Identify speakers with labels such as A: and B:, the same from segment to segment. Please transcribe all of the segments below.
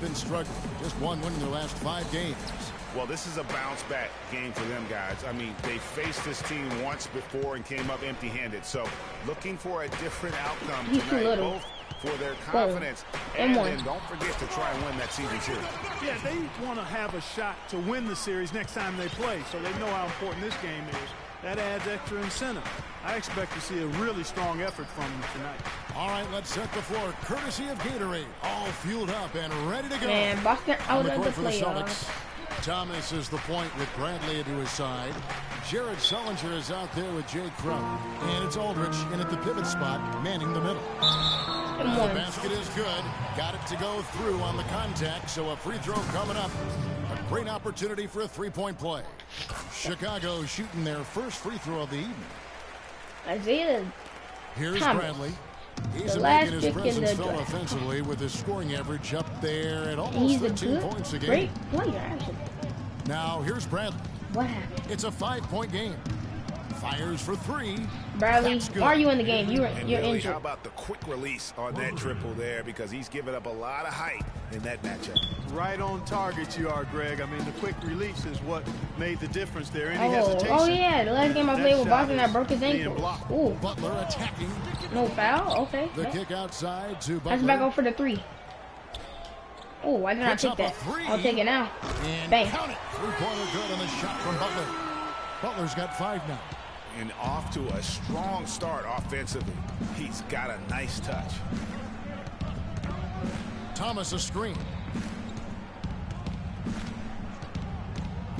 A: been struggling. Just one win in their last 5 games.
B: Well, this is a bounce-back game for them, guys. I mean, they faced this team once before and came up empty-handed. So, looking for a different outcome tonight, both for their confidence and then don't forget to try and win that season series.
C: Yeah, they want to have a shot to win the series next time they play, so they know how important this game is. That adds extra incentive. I expect to see a really strong effort from them tonight.
A: All right, let's set the floor. Courtesy of Gatorade. All fueled up and ready to go.
D: Man, Boston out of the
A: playoffs. Thomas is the point with Bradley to his side. Jared Sullinger is out there with Jay Crumb. And it's Aldridge in at the pivot spot, manning the middle. The basket is good. Got it to go through on the contact, so a free throw coming up. A great opportunity for a three-point play. Chicago shooting their first free throw of the evening.
D: Isaiah
A: Here's Bradley. He's making his presence felt offensively with his scoring average up there at almost 13 points a game.
D: Great player, actually.
A: Now here's Bradley.
D: What happened?
A: It's a 5-point game. Fires for 3.
D: Bradley, why are you in the game? You're injured.
B: How about the quick release on that triple there? Because he's given up a lot of height in that matchup.
C: Right on target you are, Greg. I mean, the quick release is what made the difference there. Any hesitation?
D: Oh, yeah. The last game I played with Boston, I broke his ankle. Ooh.
A: Butler attacking.
D: No foul? Okay.
A: The kick outside to Butler.
D: Let's back up for the 3. Oh, why didn't I take that? I'll take it now.
A: And
D: bang.
A: Count it. 3-pointer good on the shot from Butler. Butler's got 5 now.
B: And off to a strong start offensively. He's got a nice touch.
A: Thomas a screen.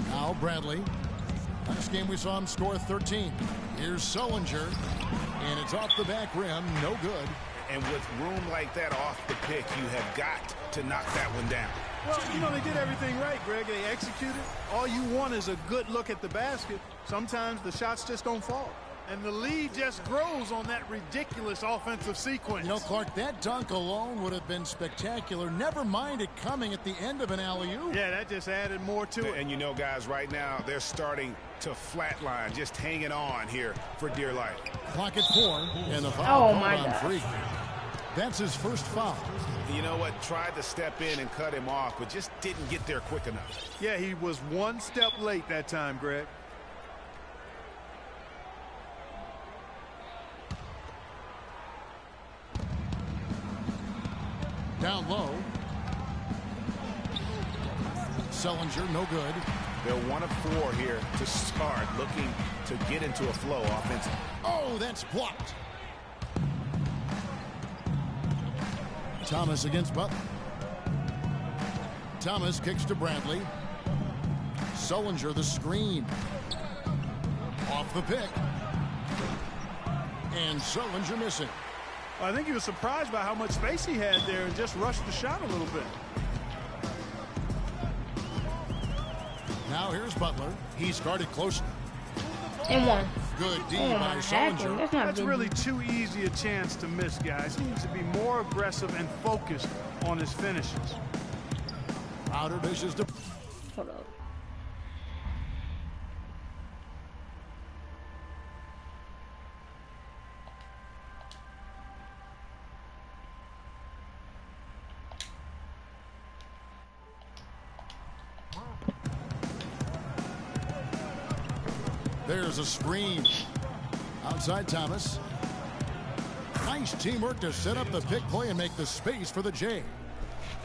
A: Now Bradley. Last game we saw him score 13. Here's Sullinger. And it's off the back rim. No good.
B: And with room like that off the pick, you have got to knock that one down.
C: Well, you know, they did everything right, Greg. They executed. All you want is a good look at the basket. Sometimes the shots just don't fall. And the lead just grows on that ridiculous offensive sequence.
A: You know, Clark, that dunk alone would have been spectacular. Never mind it coming at the end of an alley-oop.
C: Yeah, that just added more to it.
B: And you know, guys, right now, they're starting to flatline, just hanging on here for dear life.
A: Clock at 4, and the foul
D: my
A: on
D: God.
A: 3. That's his first foul.
B: You know what? Tried to step in and cut him off, but just didn't get there quick enough.
C: Yeah, he was one step late that time, Greg.
A: Down low. Sullinger, no good.
B: They're 1 of 4 here to start, looking to get into a flow offensively.
A: Oh, that's blocked. Thomas against Butler. Thomas kicks to Bradley. Sullinger the screen. Off the pick. And Sullinger missing.
C: I think he was surprised by how much space he had there and just rushed the shot a little bit.
A: Now here's Butler. He's guarded closely.
D: And 1.
A: Good D by Sullinger.
C: That's really too easy a chance to miss, guys. He needs to be more aggressive and focused on his finishes.
A: Crowder dishes to...
D: Hold up.
A: There's a screen. Outside Thomas. Nice teamwork to set up the pick play and make the space for the J.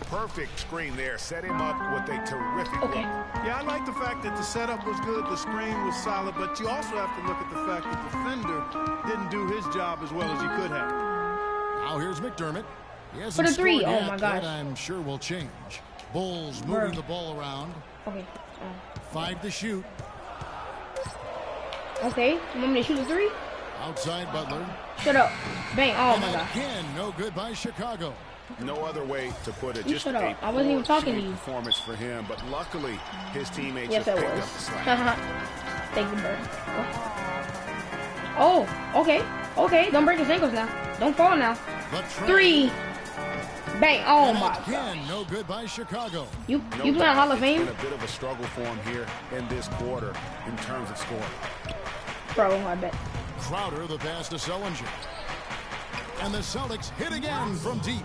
B: Perfect screen there. Set him up with a terrific look.
C: Yeah, I like the fact that the setup was good, the screen was solid, but you also have to look at the fact that the defender didn't do his job as well as he could have.
A: Now here's McDermott. He
D: For the 3. Oh, my gosh.
A: That I'm sure will change. Bulls moving the ball around.
D: Okay.
A: 5 to shoot.
D: Okay. You want me to shoot the 3?
A: Outside Butler.
D: Shut up. Bang. Oh, my God.
A: Again, no good by Chicago.
B: No other way to put it.
D: You
B: just
D: shut
B: a
D: up. I wasn't even talking to you.
B: Performance for him, but luckily his teammates
D: Yes,
B: have
D: it
B: picked
D: was.
B: up the slack.
D: Thank you, Bird. Oh, okay. Okay, don't break his ankles now. Don't fall now. 3. Bang. Oh, my
A: God. No good by Chicago.
D: You play on Hall of Fame?
B: It's been a bit of a struggle for him here in this quarter in terms of scoring.
D: Bro, I bet.
A: Crowder, the pass to Sullinger. And the Celtics hit again from deep.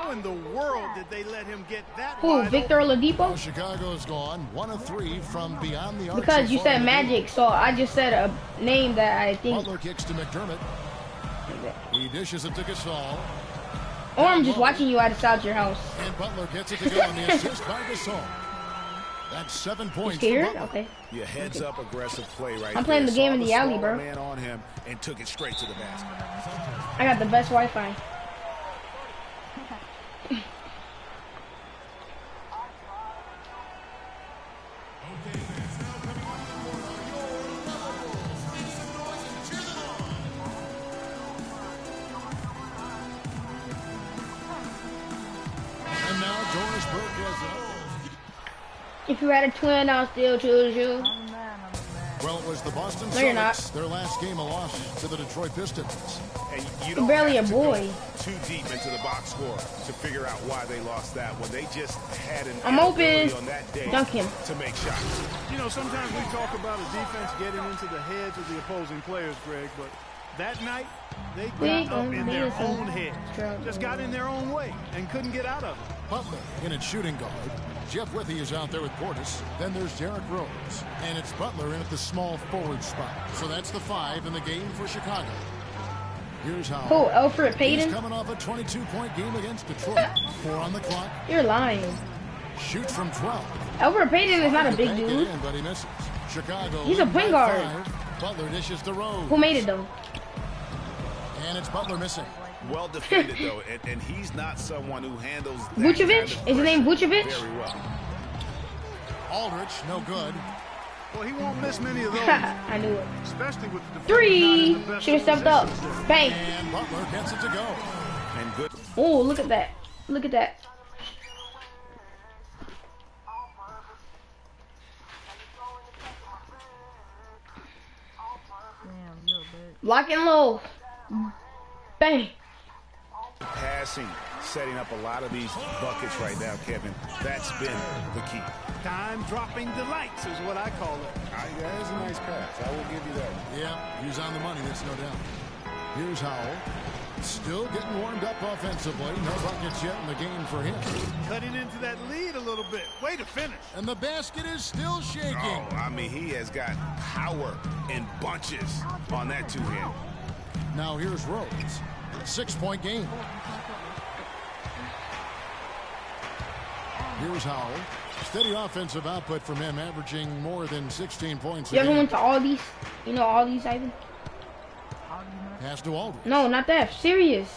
C: How in the world did they let him get that?
D: Who? Victor Oladipo?
A: Well, Chicago's gone 1 of 3 from beyond the arc.
D: Because you said Magic, so I just said a name that I think.
A: Butler kicks to McDermott. He dishes it to Gasol.
D: Or I'm just watching you outside your house.
A: And Butler gets it to go on the assist by Gasol. That's 7 points.
D: You scared? Okay.
B: Yeah, heads up aggressive play right
D: I'm playing the game in the alley, bro.
B: Man on him and took it straight to the basket.
D: I got the best Wi-Fi.
A: And now Doris Burke has it.
D: If you had a twin, I'll still choose you.
A: Well, it was the Boston
D: No, you're not.
A: Celtics, their last game a loss to the Detroit Pistons.
B: And you
D: You're
B: don't
D: barely
B: have
D: a
B: to
D: boy.
B: go too deep into the box score to figure out why they lost that one. They just had an
D: I'm open.
B: inability on that day
D: Dunk him.
B: to make shots.
C: You know, sometimes we talk about a defense getting into the heads of the opposing players, Greg, but that night, they got up in their own head. Just got in their own way and couldn't get out of it.
A: Butler in at shooting guard. Jeff Withey is out there with Portis. Then there's Derrick Rose. And it's Butler in at the small forward spot. So that's the 5 in the game for Chicago. Here's how.
D: Who? Alfred Payton?
A: He's coming off a 22-point game against Detroit. 4 on the clock.
D: You're lying.
A: Shoots from 12.
D: Alfred Payton is not a big
A: Bank it
D: dude.
A: in, but he misses. Chicago.
D: He's a point guard.
A: 5. Butler dishes to Rose.
D: Who made it though?
A: And it's Butler missing.
B: Well defended, though, and he's not someone who handles that
D: Vucevic?
B: kind of
D: Is his name Vucevic?
B: very well.
A: Aldrich, no good.
C: Well, he won't miss many of those.
D: I knew it.
C: Especially with the
D: 3. Should have stepped up. Bang.
A: And Butler gets it to go.
B: And good.
D: Oh, look at that. Look at that. Lock and low. Bang.
B: Passing, setting up a lot of these buckets right now, Kevin. That's been the key.
C: Time-dropping delights is what I call it.
B: That is a nice pass. I will give you that.
A: Yeah, he's on the money, that's no doubt. Here's Howell. Still getting warmed up offensively. No buckets yet in the game for him.
C: Cutting into that lead a little bit. Way to finish.
A: And the basket is still shaking.
B: Oh, I mean, he has got power in bunches on that two-hand.
A: Now here's Rose. 6-point game. Here's Howell. Steady offensive output from him, averaging more than 16 points.
D: You ever went to Aldi's? You know Aldi's, Ivan?
A: Pass to Aldridge.
D: No, not that. Serious.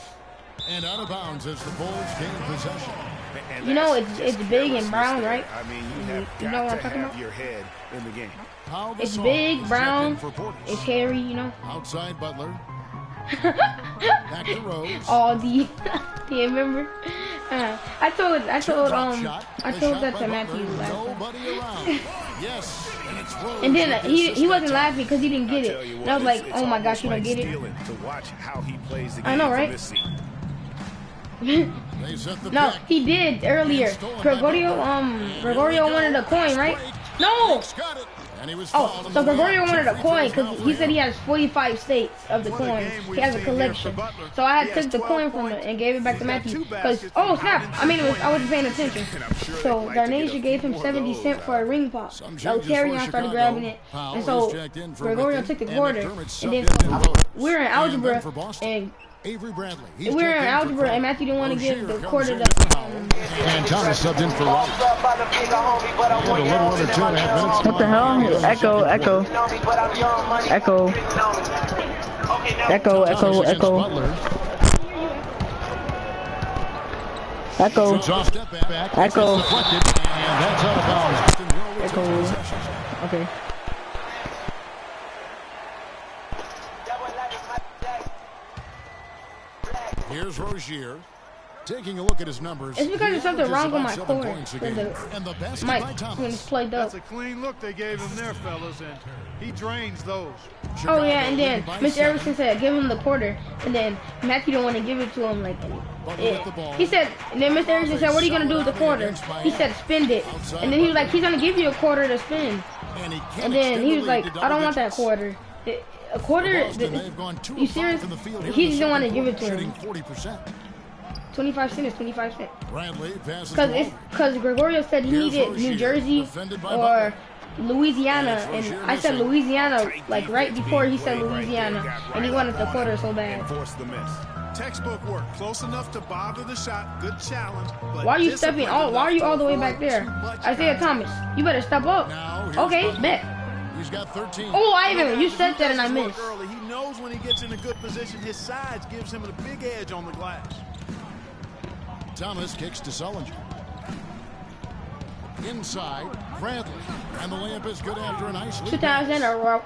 A: And out of bounds as the Bulls gain possession.
B: And
D: you know it's big and brown, right?
B: I mean, you
D: know what I'm
B: have to
D: talking
B: have
D: about?
B: your head in the game.
D: It's big, brown. It's hairy, you know.
A: Outside Butler. Back to Rose.
D: Aldi. You remember? I told that to Matthew last time.
A: Nobody around. Yes, and it's Rose.
D: And then he wasn't laughing because he didn't get it. And I was like, oh my gosh, you don't get it.
B: To watch how he plays the game.
D: I know, right? No, he did earlier. Gregorio wanted a coin, right? No. Oh, so Gregorio wanted a coin because he said he has 45 states of the coins. He has a collection. So I had took the coin from it and gave it back to Matthew. Because, oh snap, I mean, I wasn't paying attention. So Darnasia gave him 70 cents for a ring pop. So Terrion started grabbing it. And so Gregorio took the quarter. And then we were in algebra and
A: Avery Bradley.
D: we were in algebra and Matthew didn't want to give the quarter to
A: and Thomas subbed in for White.
E: What the hell? Echo. Okay.
A: Here's Rozier. Taking a look at his numbers.
D: It's because there's something wrong with my cord. The mic when it's plugged up.
C: That's a clean look they gave him there, fellas, and he drains those.
D: Oh yeah, and then Mr. Everson said give him the quarter, and then Matthew didn't want to give it to him. He said, and then Mr. Everson said, "What are you gonna do with the quarter?" He said, "Spend it." And then he was like, "He's gonna give you a quarter to spend." And then he was like, "I don't want that quarter." A quarter? You serious? He just didn't want to give it to him. 25 cents is 25 cents.
A: Bradley passes
D: Because Gregorio said he needed New Jersey or Louisiana, and I said Louisiana like right before he said Louisiana, and he wanted the quarter so bad.
C: Textbook work, close enough to bother the shot. Good challenge.
D: Why are you stepping all? Why are you all the way back there? Isaiah Thomas, you better step up. Okay, bet.
A: He's got 13.
D: Oh, Ivan, you said that and I missed.
C: He knows when he gets in a good position, his size gives him a big edge on the glass.
A: Thomas kicks to Sullinger. Inside, Bradley. And the layup is good after a nice lead.
D: 2000 or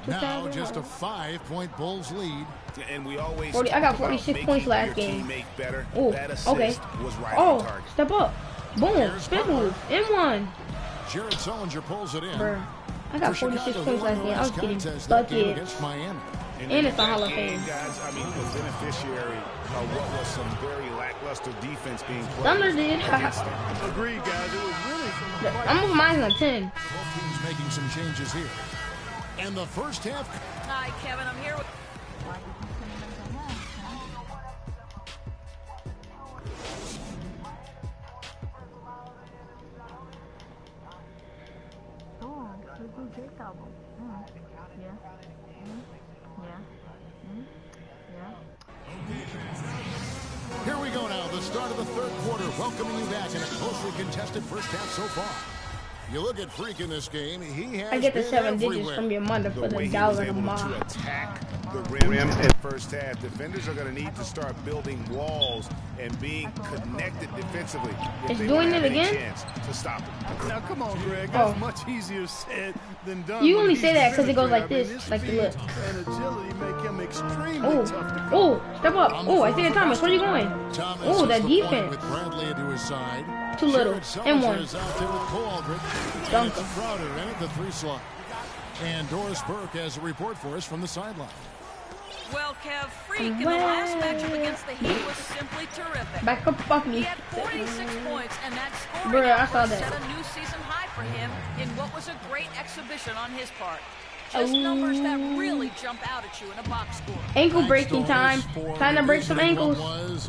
A: now just a 5-point Bulls lead.
B: And we always
D: I got 46 points last game. Oh, okay.
B: Right,
D: oh, step up. Boom. Spin move. M1.
A: Jared Sullinger pulls it in.
D: Bruh. I got 46 points last game. I was getting buckets. And it's a Hall of Fame.
B: Guys, I mean, the beneficiary of what was some very lackluster defense being played.
D: Thunder did.
C: Agreed, guys. It was really
D: I'm moving mine on 10.
A: Both teams making some changes here. And the first half.
F: Hi, Kevin. I'm here with.
A: Here we go now, the start of the third quarter, welcoming you back in a closely contested first half so far. You look at Freak in this game, he has
D: I get the 7 digits
A: everywhere.
D: from your mother for the dollar a month.
B: To attack the rim in the first half. Defenders are going to need to start building walls and being connected defensively.
D: It's doing it again?
B: Chance to stop it.
C: Now, come on, Greg. That's much easier said than done.
D: You only say that because it goes like this, like the lip.
C: And agility make him extremely tough to
D: oh, step up. Oh, Isaiah Thomas, where are you going? Oh, that defense.
A: With Bradley to his side.
D: Too little. And one.
A: Duncan. Crowder in at the 3 slot. And Doris Burke has a report for us from the sideline.
F: Well, Kev, Freak in the last matchup against the Heat was simply terrific.
D: Back up, fuck me.
F: He had 46 points, and that scoring
D: Bruh, I saw
F: effort
D: that.
F: set a new season high for him in what was a great exhibition on his part. Just numbers that really jump out at you in a box score.
D: Ankle breaking time. Time to break some ankles.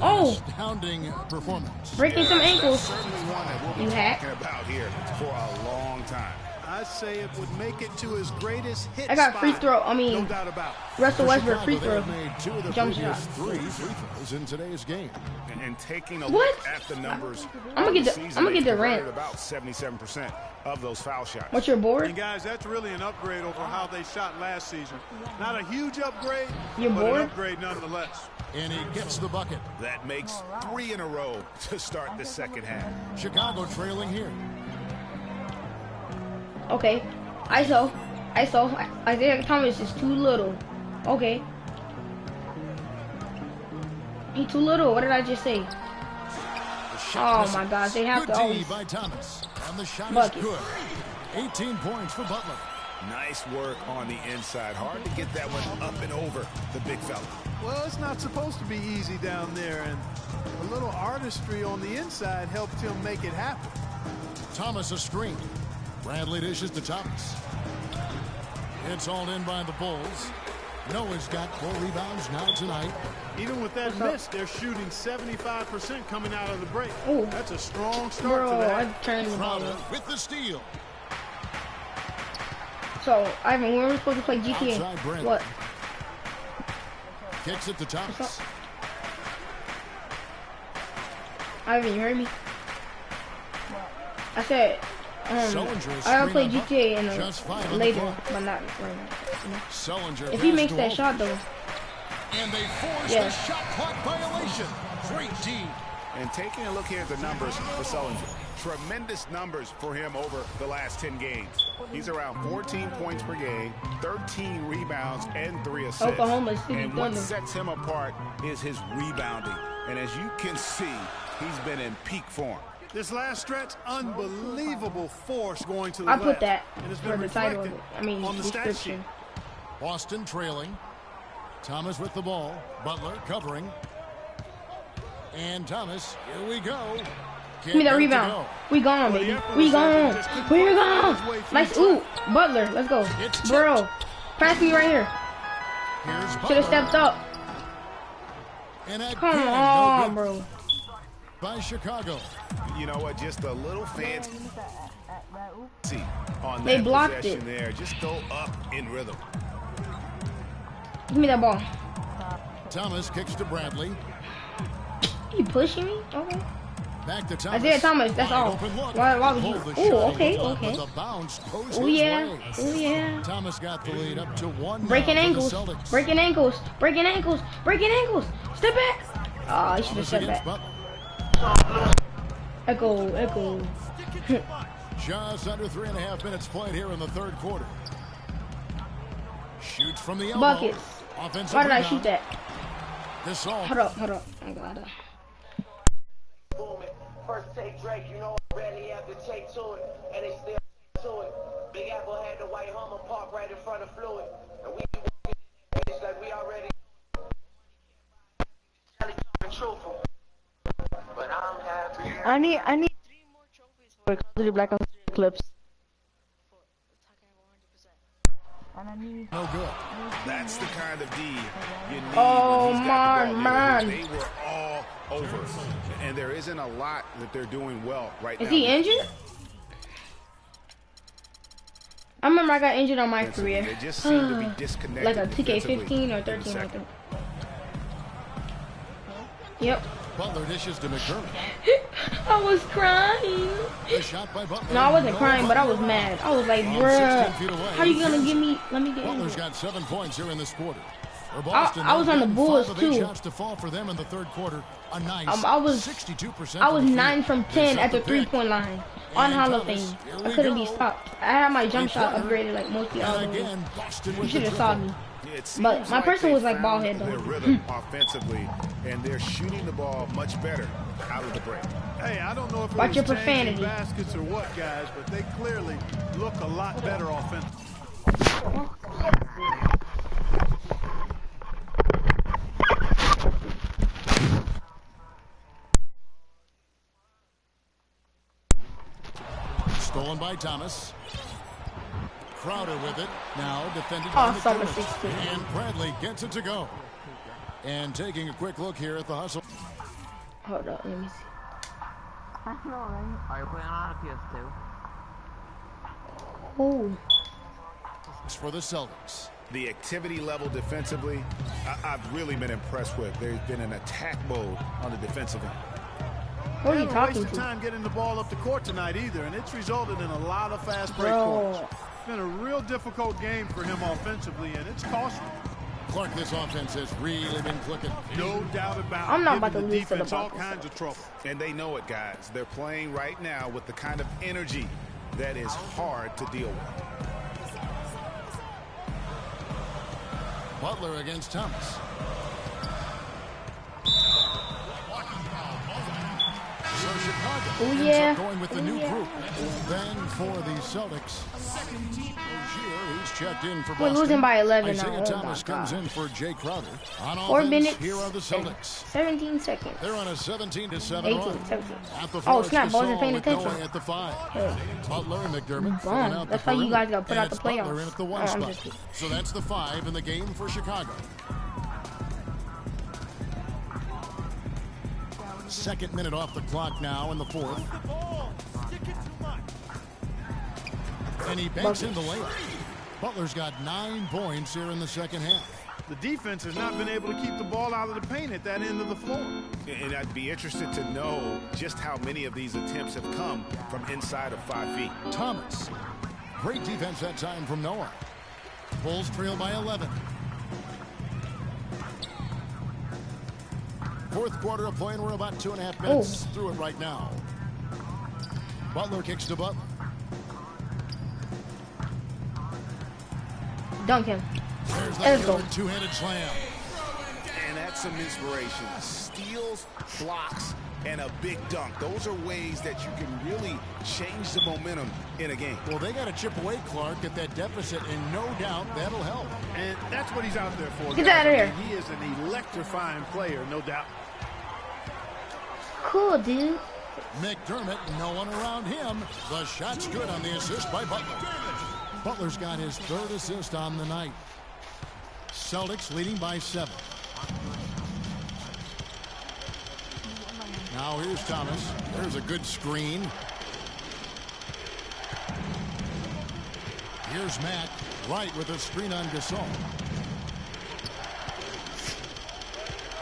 D: Oh,
A: astounding performance.
D: Breaking some ankles. You hack.
B: About here for a long time.
C: I say it would make it to his greatest hit.
D: I got free throw. I mean,
C: no doubt about it.
D: Russell Westbrook free throw. Jump shot.
A: 3 free throws in today's game.
B: And taking a
D: What?
B: look at the numbers,
D: I'm gonna get the rant.
B: about 77% of those foul shots.
D: What's your board?
C: And guys, that's really an upgrade over how they shot last season. Not a huge upgrade,
D: Your
C: but
D: board?
C: an upgrade nonetheless.
A: And he gets the bucket.
B: That makes 3 in a row to start the second half.
A: Chicago trailing here.
D: Okay. ISO. Isaiah Thomas is too little. Okay. He too little. What did I just say? Oh my gosh, they have
A: Good
D: to
A: D
D: always
A: by Thomas. And the shot
D: bucket.
A: is good. 18 points for Butler.
B: Nice work on the inside. Hard to get that one up and over the big fella.
C: Well, it's not supposed to be easy down there, and a little artistry on the inside helped him make it happen.
A: Thomas a screen. Bradley dishes to Thomas. It's all in by the Bulls. Noah's got 4 rebounds now tonight.
C: Even with that miss, they're shooting 75% coming out of the break.
D: Ooh.
C: That's a strong start
D: Bro,
C: to that.
D: I turned the ball
A: Crowder
D: up.
A: with the steal.
D: So, Ivan, when are we supposed to play GTA?
A: Outside Brent.
D: What?
A: Kicks it to Thomas.
D: Ivan, you heard me? I said, I'll play GTA in later, but not right now. You know?
A: Sullinger
D: If he makes that shot, though.
A: And they force the shot clock violation. Great D.
B: And taking a look here at the numbers for Sullinger. Tremendous numbers for him over the last 10 games. He's around 14 points per game, 13 rebounds, and 3 assists.
D: Oklahoma City
B: and what
D: Thunder.
B: sets him apart is his rebounding. And as you can see, he's been in peak form.
C: This last stretch, unbelievable force going to the
D: I
C: left.
D: put that
C: And it's
D: for
C: been
D: the title of
C: reflected
D: it. I mean,
C: on the stat sheet.
D: description.
A: Boston trailing. Thomas with the ball. Butler covering. And Thomas, here we go.
D: Give me that rebound. We gone, baby. We gone. We're gone. Nice. Ooh, Butler. Let's go. Bro, pass me right here. Should have stepped up.
A: And
D: Come on, bro.
A: by Chicago.
B: You know what? Just a little fancy on
D: they
B: that
D: blocked
B: possession
D: it.
B: There. Just go up in rhythm.
D: Give me that ball.
A: Thomas kicks to Bradley.
D: You pushing me? Okay.
A: Back to Thomas.
D: Isaiah Thomas, that's all. Why was you? Oh, okay, okay. Oh yeah, oh yeah.
A: Thomas got the lead up to 1.
D: Breaking ankles, breaking ankles, breaking ankles, breaking ankles. Step back. Oh, you should have stepped back. Echo.
A: Just under 3.5 minutes played here in the third quarter. Shoots from the elbow.
D: Buckets.
A: Offensive
D: Why did I
A: rebound.
D: shoot that?
A: Hold
D: up. I'm glad.
G: First take Drake, you know I rarely have to take to it, and they still to it. Big Apple had the white Hummer parked right in front of Fluid, and we walking like we already truthful. But I'm happy.
E: I need 3 more trophies for Call of Duty Black Ops 3 clips. And I need
A: no good.
B: That's the kind of D you need.
D: Oh,
B: when he's got the ball.
D: man.
B: They were all over. And there isn't a lot that they're doing well right now.
D: Is he injured? I remember I got injured on my career.
B: They just seem to be disconnected.
D: Like a 2k15 or 13, I think. Yep.
A: Butler dishes to McDermott.
D: I was crying.
A: A shot by Butler.
D: No, I wasn't crying, but I was mad. I was like, bruh, how you gonna give me? Let me get
A: Butler's
D: injured.
A: got 7 points here in this quarter.
D: I was on the Bulls too.
A: Shots to fall for them in the third quarter. A nice
D: I was
A: 62%.
D: I was 9 from 10 at the 3-point line on Hall of Fame. I couldn't be stopped. I had my jump shot upgraded like most of the other ones. You should have saw me. But my person was like ball head though.
B: Their rhythm offensively, and they're shooting the ball much better out of the break.
C: Hey, I don't know if it
D: Watch your
C: was changing
D: profanity.
C: baskets or what, guys, but they clearly look a lot better offensively.
A: Stolen by Thomas. Crowder with it. Now defended by McDermott. And Bradley gets it to go. And taking a quick look here at the hustle.
D: Hold up, let me see.
E: I know, right? Are you playing on a PS2?
D: Oh.
A: It's for the Celtics.
B: The activity level defensively, I've really been impressed with. There's been an attack mode on the defensive end.
D: Who are you
C: They haven't
D: talking
C: wasted
D: to?
C: time getting the ball up the court tonight either, and it's resulted in a lot of fast break points. It's been a real difficult game for him offensively, and it's costly.
A: Clark, this offense has really been clicking.
C: No doubt about it.
D: I'm not about to
C: Giving the
D: lose to the
C: defense all
D: Bucks.
C: kinds of trouble.
B: And they know it, guys. They're playing right now with the kind of energy that is hard to deal with.
A: Butler against Thomas. So Chicago ends up going with the new group. Then for the Celtics, Rozier, he's checked in for Boston.
D: We're losing by 11 now.
A: Isaiah
D: Oh
A: Thomas comes in for Jay Crowder. On
D: 4
A: offense,
D: minutes.
A: here are the Celtics.
D: 17 seconds.
A: They're on a 17-7
D: 18
A: run.
D: seconds.
A: At the
D: Oh,
A: floor,
D: snap.
A: it's
D: Wasn't
A: Gasol
D: paying
A: with
D: attention.
A: Noah at the 5.
D: Hey.
A: Butler and McDermott
D: Bomb.
A: filling out
D: That's
A: the
D: why you guys
A: perimeter.
D: got put out
A: And
D: the
A: it's Butler
D: playoffs.
A: in at the 1
D: I'm
A: spot.
D: just kidding.
A: So that's the 5 in the game for Chicago. Second minute off the clock now in the fourth. And he banks in the layup. Butler's got 9 points here in the second half.
C: The defense has not been able to keep the ball out of the paint at that end of the floor.
B: And I'd be interested to know just how many of these attempts have come from inside of 5 feet.
A: Thomas. Great defense that time from Noah. Bulls trail by 11. Fourth quarter of play, and we're about 2.5 minutes through it right now. Butler kicks to Butler.
D: Dunk him.
A: There's that
D: Let's go.
A: killer two-handed slam.
B: And that's some inspiration. Steals, blocks, and a big dunk. Those are ways that you can really change the momentum in a game.
A: Well, they got to chip away, Clark, at that deficit, and no doubt that'll help.
C: And that's what he's out there for.
D: Get
C: guys.
D: out of here.
C: He is an electrifying player, no doubt.
D: Cool, dude.
A: McDermott, no one around him. The shot's good on the assist by Butler. Butler's got his 3rd assist on the night. Celtics leading by 7. Now here's Thomas. There's a good screen. Here's Matt. Right with a screen on Gasol.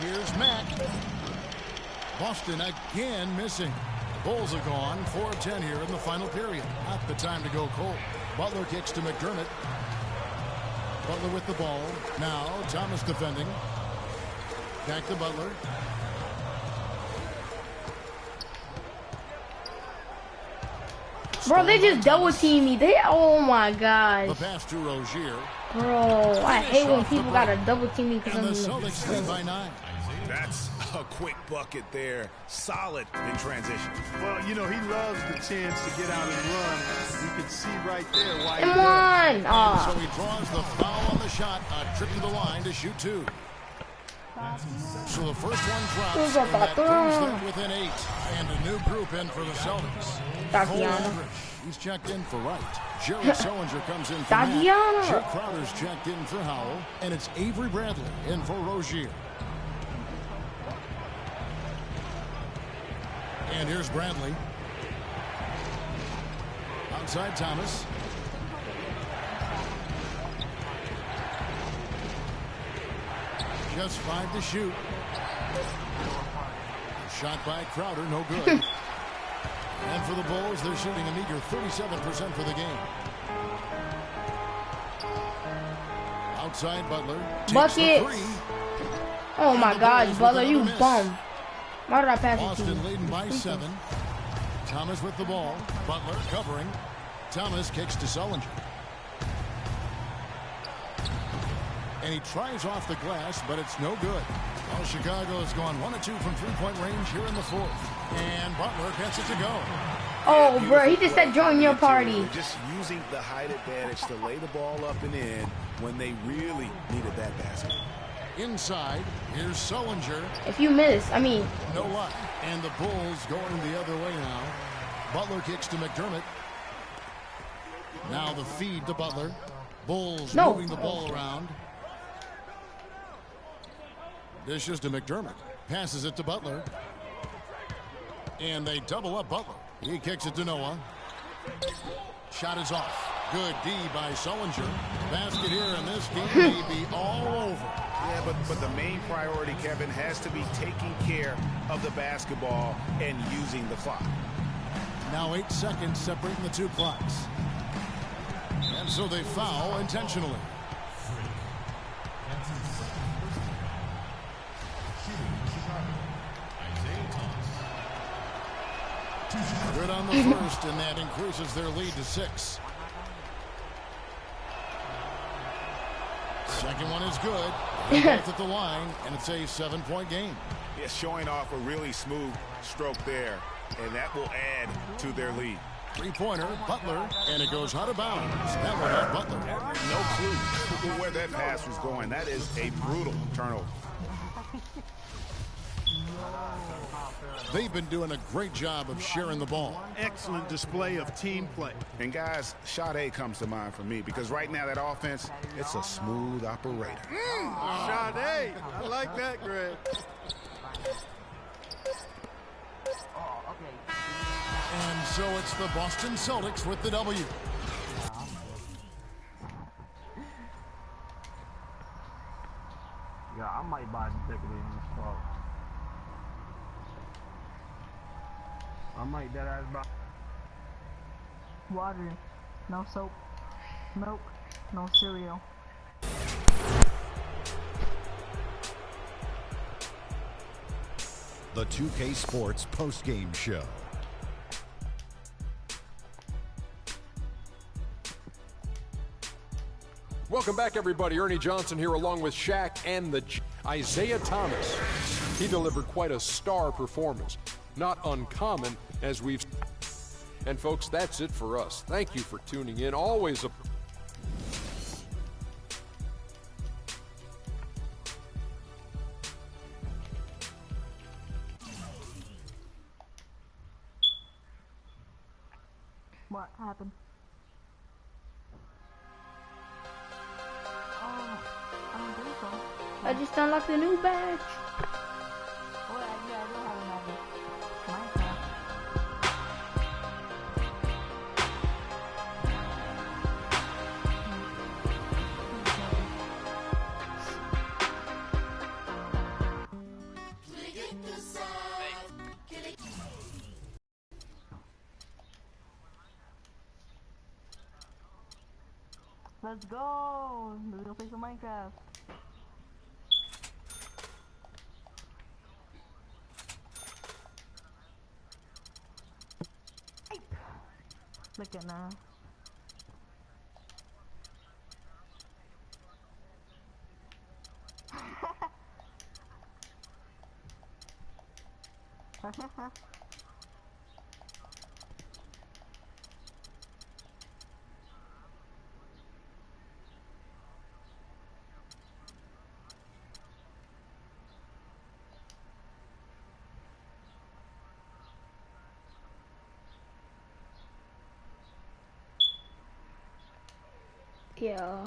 A: Here's Matt. Boston again missing. Bulls are gone. 4 of 10 here in the final period. Not the time to go cold. Butler kicks to McDermott. Butler with the ball. Now Thomas defending. Back to Butler.
D: Bro, they just double team me. Oh my gosh.
A: The pass to Rozier.
D: Bro, I hate when people gotta double team me because I'm
A: the Celtics lead by 9.
B: That's a quick bucket there. Solid in transition.
C: Well, you know, he loves the chance to get out and run. You can see right there why.
D: Come on.
A: So he draws the foul on the shot. A trip to the line to shoot 2. So the first one drops, and that brings them within 8. And a new group in for the Celtics.
D: Tatiana.
A: He's checked in for Wright. Jared Sullinger comes in for
D: Tatiana.
A: Matt. Jake Crowder's checked in for Howell. And it's Avery Bradley in for Rozier. And here's Bradley. Outside Thomas. Just 5 to shoot. Shot by Crowder, no good. And for the Bulls, they're shooting a meager 37% for the game. Outside Butler.
D: Bucket. Oh my gosh, Butler, you bum. Why did I pass it to you?
A: Boston leading by 7. Thomas with the ball. Butler covering. Thomas kicks to Sullinger. And he tries off the glass, but it's no good. Well, Chicago has gone 1 of 2 from 3-point range here in the 4th. And Butler gets it to go.
D: Oh, bro, he just said join your party.
B: Just using the height advantage to lay the ball up and in when they really needed that basket.
A: Inside, here's Sullinger.
D: If you miss, I mean.
A: No luck. And the Bulls going the other way now. Butler kicks to McDermott. Now the feed to Butler. Bulls moving the ball around. Dishes to McDermott. Passes it to Butler. And they double up Butler. He kicks it to Noah. Shot is off. Good D by Sullinger. Basket here in this game may be all over.
B: Yeah, but the main priority, Kevin, has to be taking care of the basketball and using the clock.
A: Now 8 seconds separating the 2 clocks. And so they foul intentionally. Good on the first, and that increases their lead to 6. Second one is good. They're both at the line, and it's a 7-point game.
B: Yeah, showing off a really smooth stroke there, and that will add to their lead.
A: 3-pointer, Butler, and it goes out of bounds. That one off Butler.
B: No clue where that pass was going. That is a brutal turnover.
A: They've been doing a great job of sharing the ball.
C: Excellent display of team play.
B: And guys, Sade comes to mind for me because right now that offense, it's a smooth operator.
C: Sade, I like that, Greg.
A: And so it's the Boston Celtics with the W.
H: Yeah, I might buy the ticket in this spot. I might that ass buy.
E: Water, no soap, milk, no cereal.
I: The 2K Sports postgame show.
J: Welcome back, everybody. Ernie Johnson here along with Shaq and Isaiah Thomas. He delivered quite a star performance. Not uncommon as we've... And folks, that's it for us. Thank you for tuning in. Always a...
E: What happened? I don't think so.
D: I just unlocked the new badge.
E: Oh, yeah, I do have an Let's go. Let's go play some Minecraft. Look at now.
D: Yeah.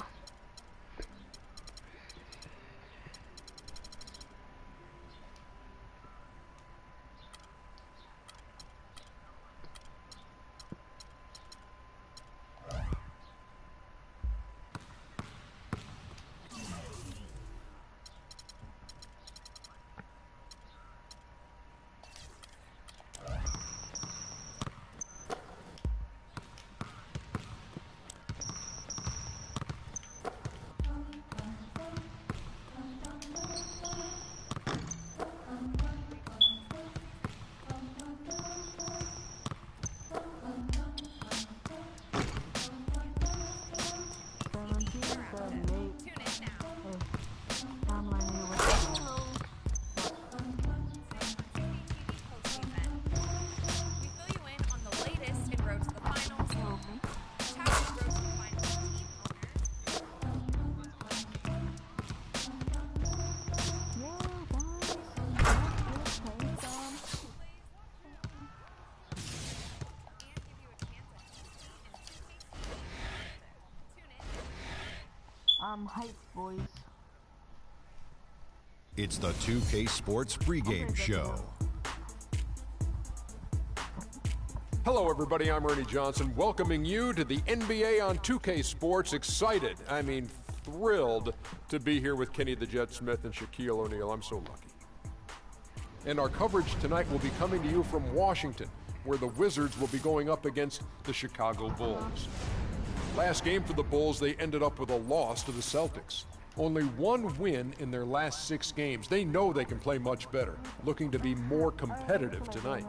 E: I'm hyped, boys.
I: It's the 2K Sports pregame show.
J: Hello, everybody. I'm Ernie Johnson, welcoming you to the NBA on 2K Sports. Excited, I mean thrilled to be here with Kenny the Jet Smith and Shaquille O'Neal. I'm so lucky. And our coverage tonight will be coming to you from Washington, where the Wizards will be going up against the Chicago Bulls. Last game for the Bulls, they ended up with a loss to the Celtics. Only one win in their last 6 games. They know they can play much better, looking to be more competitive tonight.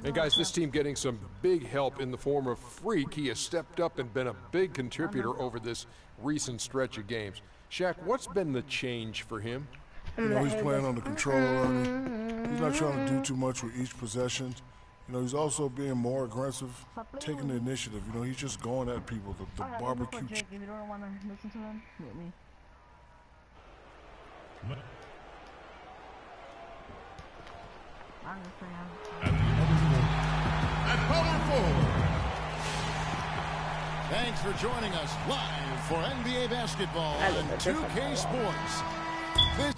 J: And guys, this team getting some big help in the form of Freak. He has stepped up and been a big contributor over this recent stretch of games. Shaq, what's been the change for him?
K: You know, he's playing on the controller early. He's not trying to do too much with each possession. You know, he's also being more aggressive, taking the initiative. You know, he's just going at people, the barbecue.
E: If you don't want to listen to him, hit me. I understand.
A: At power forward. Thanks for joining us live for NBA basketball on 2K Sports. This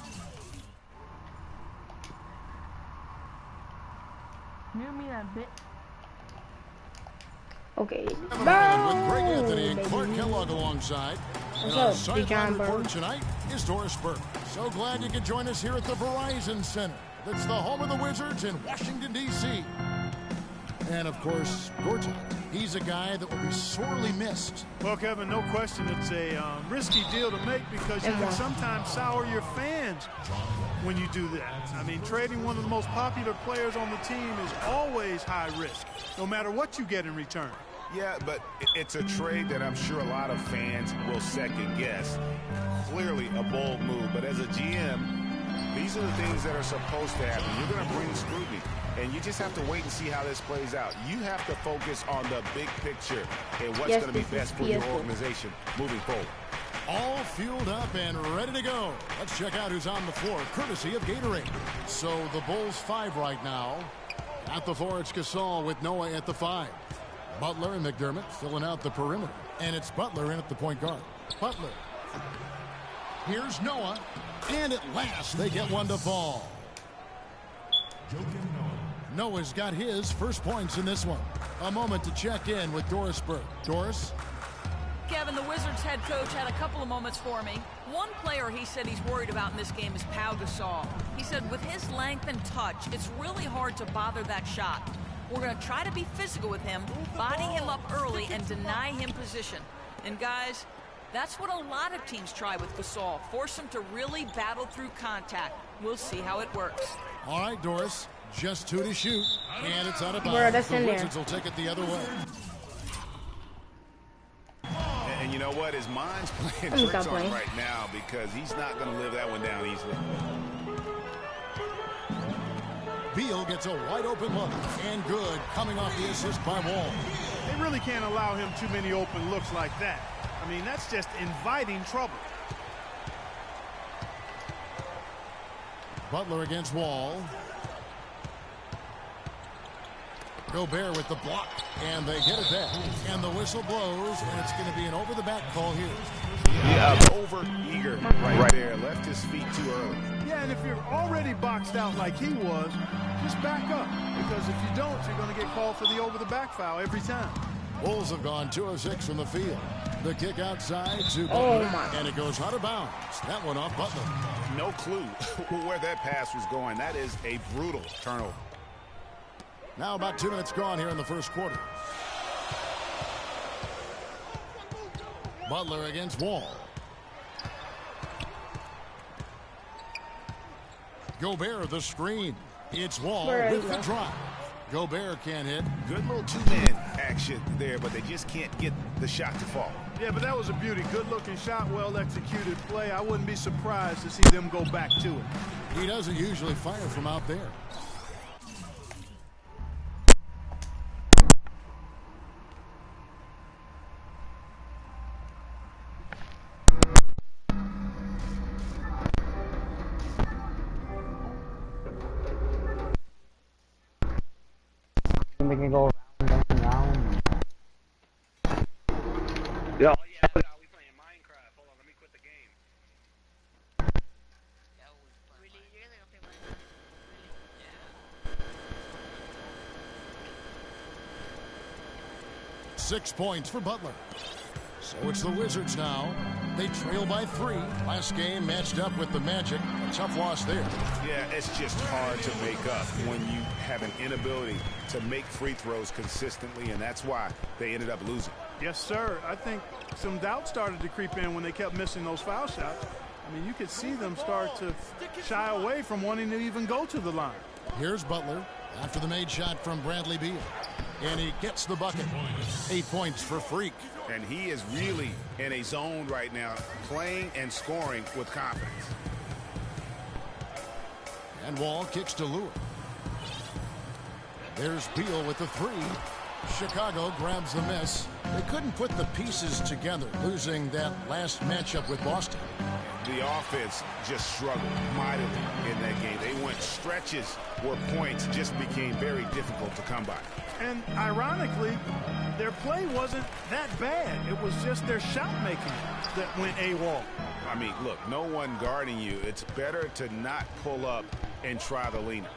E: Mute me that bit.
D: Okay.
A: with Greg Anthony and Clark Kellogg alongside. And our sideline report tonight is Doris Burke. So glad you could join us here at the Verizon Center. That's the home of the Wizards in Washington, D.C. And, of course, Gortat. He's a guy that will be sorely missed.
C: Well, Kevin, no question it's a risky deal to make because you can sometimes sour your fans when you do that. I mean, trading one of the most popular players on the team is always high risk, no matter what you get in return.
B: Yeah, but it's a trade that I'm sure a lot of fans will second guess. Clearly a bold move, but as a GM, these are the things that are supposed to happen. You're going to bring scrutiny, and you just have to wait and see how this plays out. You have to focus on the big picture and what's going to be best for your organization moving forward.
A: All fueled up and ready to go. Let's check out who's on the floor, courtesy of Gatorade. So the Bulls 5 right now. At the 4, it's Gasol with Noah at the 5. Butler and McDermott filling out the perimeter. And it's Butler in at the point guard. Butler. Here's Noah. And at last, they get one to fall. Noah's got his first points in this one. A moment to check in with Doris Burke. Doris?
F: Kevin, the Wizards head coach had a couple of moments for me. One player he said he's worried about in this game is Pau Gasol. He said with his length and touch, it's really hard to bother that shot. We're going to try to be physical with him, body him up early, and deny him position. And guys, that's what a lot of teams try with Gasol. Force him to really battle through contact. We'll see how it works.
A: All right, Doris. Just 2 to shoot. And it's out of bounds. The Wizards will take it the other way.
B: And you know what? His mind's playing tricks on him right now because he's not going to live that one down easily.
A: Beal gets a wide open look. And good, coming off the assist by Wall.
C: They really can't allow him too many open looks like that. I mean, that's just inviting trouble.
A: Butler against Wall. Gobert with the block, and they get it back. And the whistle blows, and it's going to be an over-the-back call here.
B: Yeah, over-eager right there. Left his feet too early.
C: Yeah, and if you're already boxed out like he was, just back up. Because if you don't, you're going to get called for the over-the-back foul every time.
A: Bulls have gone 2 of 6 from the field. The kick outside to Butler, and it goes out of bounds. That one off Butler.
B: No clue where that pass was going. That is a brutal turnover.
A: Now about 2 minutes gone here in the first quarter. Butler against Wall. Gobert the screen. It's Wall with the drive. Gobert can't hit.
B: Good little two-man action there, but they just can't get the shot to fall.
C: Yeah, but that was a beauty. Good-looking shot, well-executed play. I wouldn't be surprised to see them go back to it.
A: He doesn't usually fire from out there.
H: They can go around and around. Yeah, we playing Minecraft. Hold on, let me quit the game.
E: Really? You're really gonna play Minecraft?
A: Yeah. 6 points for Butler. So it's the Wizards now. They trail by 3. Last game matched up with the Magic. A tough loss there.
B: Yeah, it's just hard to make up when you have an inability to make free throws consistently, and that's why they ended up losing.
C: Yes, sir. I think some doubt started to creep in when they kept missing those foul shots. I mean, you could see them start to shy away from wanting to even go to the line.
A: Here's Butler after the made shot from Bradley Beal. And he gets the bucket. 8 points for Freak.
B: And he is really in a zone right now, playing and scoring with confidence.
A: And Wall kicks to Lewis. There's Beal with the 3. Chicago grabs the miss. They couldn't put the pieces together, losing that last matchup with Boston.
B: The offense just struggled mightily in that game. They went stretches where points just became very difficult to come by.
C: And ironically, their play wasn't that bad. It was just their shot making that went AWOL.
B: I mean, look, no one guarding you. It's better to not pull up and try the leaner.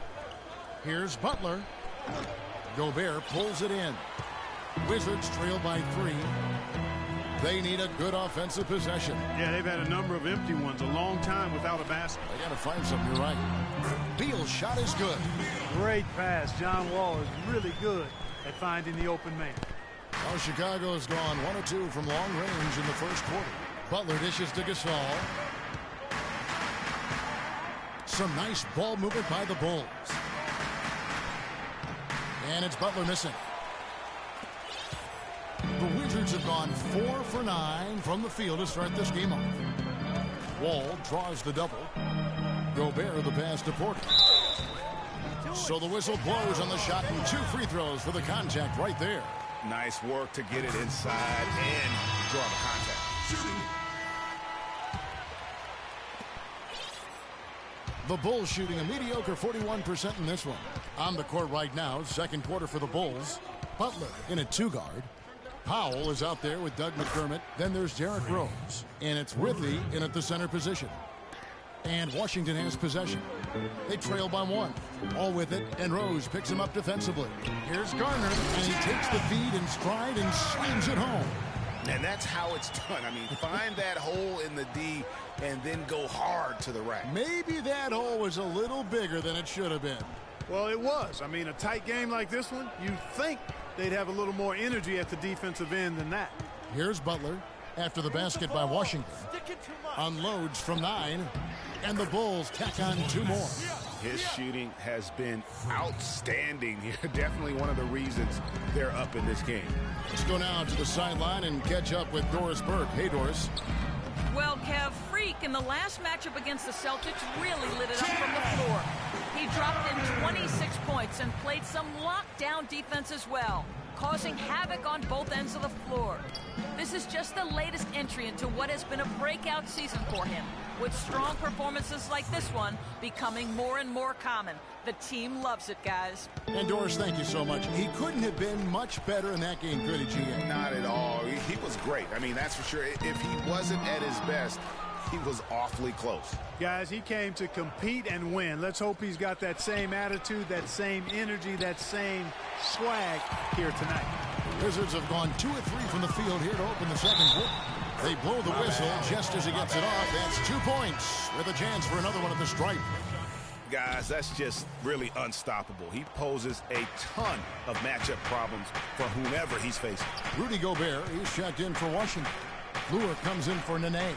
A: Here's Butler. Gobert pulls it in. Wizards trail by 3. They need a good offensive possession.
C: Yeah, they've had a number of empty ones a long time without a basket.
A: They got to find something. You're right. Beal's shot is good.
C: Great pass. John Wall is really good at finding the open man.
A: Well, Chicago has gone 1 of 2 from long range in the first quarter. Butler dishes to Gasol. Some nice ball movement by the Bulls. And it's Butler missing. The Wizards have gone 4 for 9 from the field to start this game off. Wall draws the double. Gobert the pass to Porter. So the whistle blows on the shot and 2 free throws for the contact right there.
B: Nice work to get it inside and draw the contact.
A: The Bulls shooting a mediocre 41% in this one. On the court right now, second quarter for the Bulls. Butler in a 2-guard. Powell is out there with Doug McDermott. Then there's Derrick Rose. And it's Withy in at the center position. And Washington has possession. They trail by 1. All with it, and Rose picks him up defensively. Here's Garner, and he takes the feed in stride and slams it home.
B: And that's how it's done. I mean, find that hole in the D and then go hard to the rack.
A: Maybe that hole was a little bigger than it should have been.
C: Well, it was. I mean, a tight game like this one, you'd think they'd have a little more energy at the defensive end than that.
A: Here's Butler. after the basket by Washington. Unloads from 9, and the Bulls tack on 2 more.
B: His shooting has been outstanding here. Definitely one of the reasons they're up in this game.
A: Let's go now to the sideline and catch up with Doris Burke. Hey, Doris.
F: Well, Kev, Freak in the last matchup against the Celtics really lit it up from the floor. He dropped in 26 points and played some lockdown defense as well, causing havoc on both ends of the floor. This is just the latest entry into what has been a breakout season for him, with strong performances like this one becoming more and more common. The team loves it, guys.
A: And Doris, thank you so much. He couldn't have been much better in that game, could he, GA?
B: Not at all. He was great. I mean, that's for sure. If he wasn't at his best, he was awfully close.
C: Guys, he came to compete and win. Let's hope he's got that same attitude, that same energy, that same swag here tonight.
A: Wizards have gone 2 of 3 from the field here to open the second quarter. They blow the whistle just as he gets it off. That's 2 points with a chance for another one at the stripe.
B: Guys, that's just really unstoppable. He poses a ton of matchup problems for whomever he's facing.
A: Rudy Gobert, he's checked in for Washington. Lure comes in for Nene.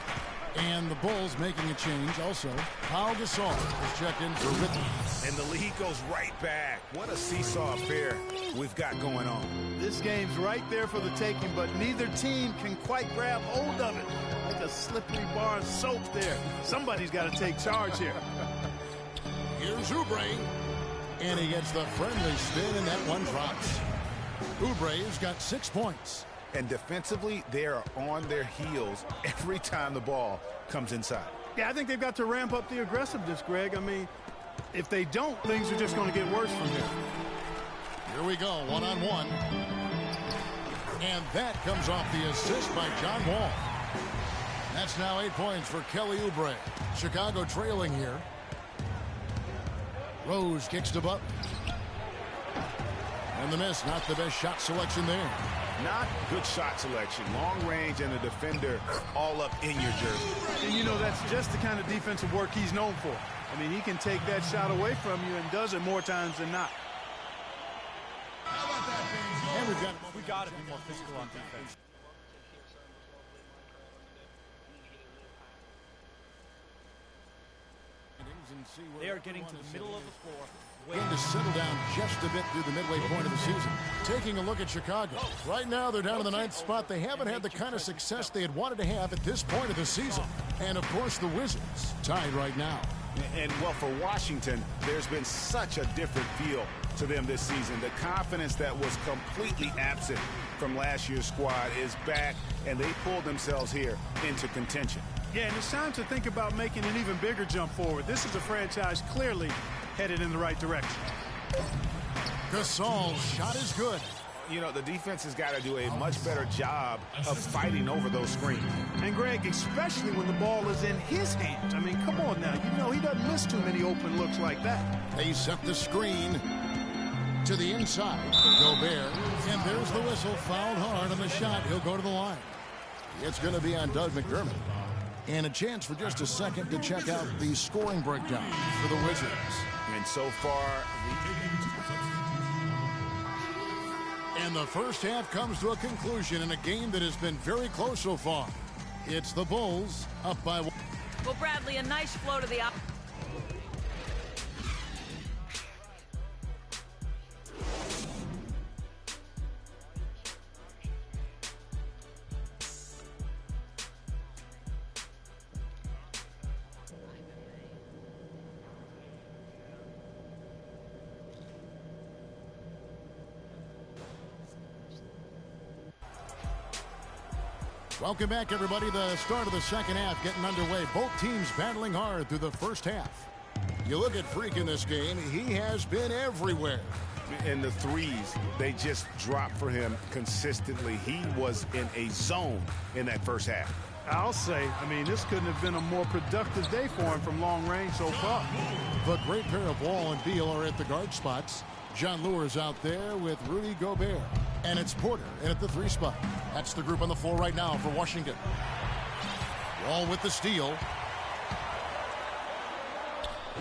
A: And the Bulls making a change also. Pau Gasol is checked in for Ridley.
B: And the lead goes right back. What a seesaw affair we've got going on.
C: This game's right there for the taking, but neither team can quite grab hold of it. Like a slippery bar of soap there. Somebody's got to take charge here.
A: Here's Oubre. And he gets the friendly spin, and that one drops. Oubre's got 6 points.
B: And defensively, they are on their heels every time the ball comes inside.
C: Yeah, I think they've got to ramp up the aggressiveness, Greg. I mean, if they don't, things are just going to get worse from here.
A: Here we go, one-on-one. And that comes off the assist by John Wall. That's now 8 points for Kelly Oubre. Chicago trailing here. Rose kicks to Butler. And the miss, not the best shot selection there.
B: Not good shot selection. Long range and a defender all up in your jersey.
C: And you know, that's just the kind of defensive work he's known for. I mean, he can take that shot away from you and does it more times than not.
A: And
L: we got to be more physical on defense. They are getting to the middle of the floor.
A: Going to settle down just a bit through the midway point of the season. Taking a look at Chicago. Right now, they're down in the 9th spot. They haven't had the kind of success they had wanted to have at this point of the season. And, of course, the Wizards tied right now.
B: And, well, for Washington, there's been such a different feel to them this season. The confidence that was completely absent from last year's squad is back, and they pulled themselves here into contention.
C: Yeah, and it's time to think about making an even bigger jump forward. This is a franchise clearly headed in the right direction.
A: Gasol's shot is good.
B: You know, the defense has got to do a much better job of fighting over those screens.
C: And, Greg, especially when the ball is in his hands. I mean, come on now. You know, he doesn't miss too many open looks like that.
A: They set the screen to the inside. Gobert. And there's the whistle. Fouled hard on the shot. He'll go to the line. It's going to be on Doug McDermott. And a chance for just a second to check out the scoring breakdown for the Wizards.
B: And so far,
A: and the first half comes to a conclusion in a game that has been very close so far. It's the Bulls up by one.
F: Well, Bradley, a nice flow to the op.
A: Welcome back, everybody. The start of the second half getting underway. Both teams battling hard through the first half. You look at Freak in this game, he has been everywhere.
B: And the threes, they just drop for him consistently. He was in a zone in that first half.
C: I'll say, I mean, this couldn't have been a more productive day for him from long range so far.
A: The great pair of Wall and Beal are at the guard spots. John Lure's out there with Rudy Gobert. And it's Porter in at the 3 spot. That's the group on the floor right now for Washington. Wall with the steal.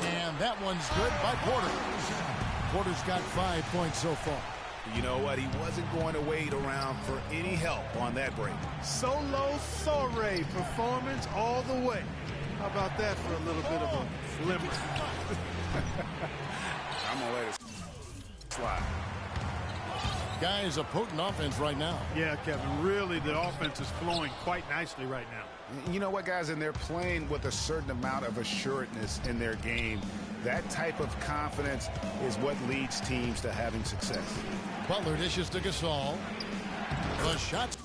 A: And that one's good by Porter. Porter's got 5 points so far.
B: You know what? He wasn't going to wait around for any help on that break.
C: Solo soiree performance all the way. How about that for a little bit of a glimmer?
B: I'm going to let it slide.
A: Guys, a potent offense right now.
C: Yeah, Kevin, really the offense is flowing quite nicely right now.
B: You know what, guys? And they're playing with a certain amount of assuredness in their game. That type of confidence is what leads teams to having success.
A: Butler dishes to Gasol. The shot.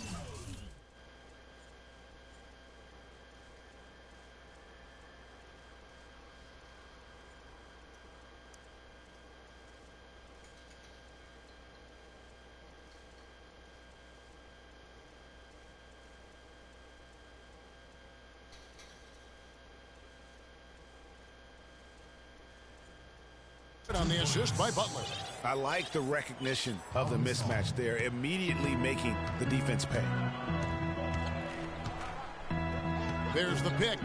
A: On the assist by Butler.
B: I like the recognition of the mismatch there, immediately making the defense pay.
A: There's the pick.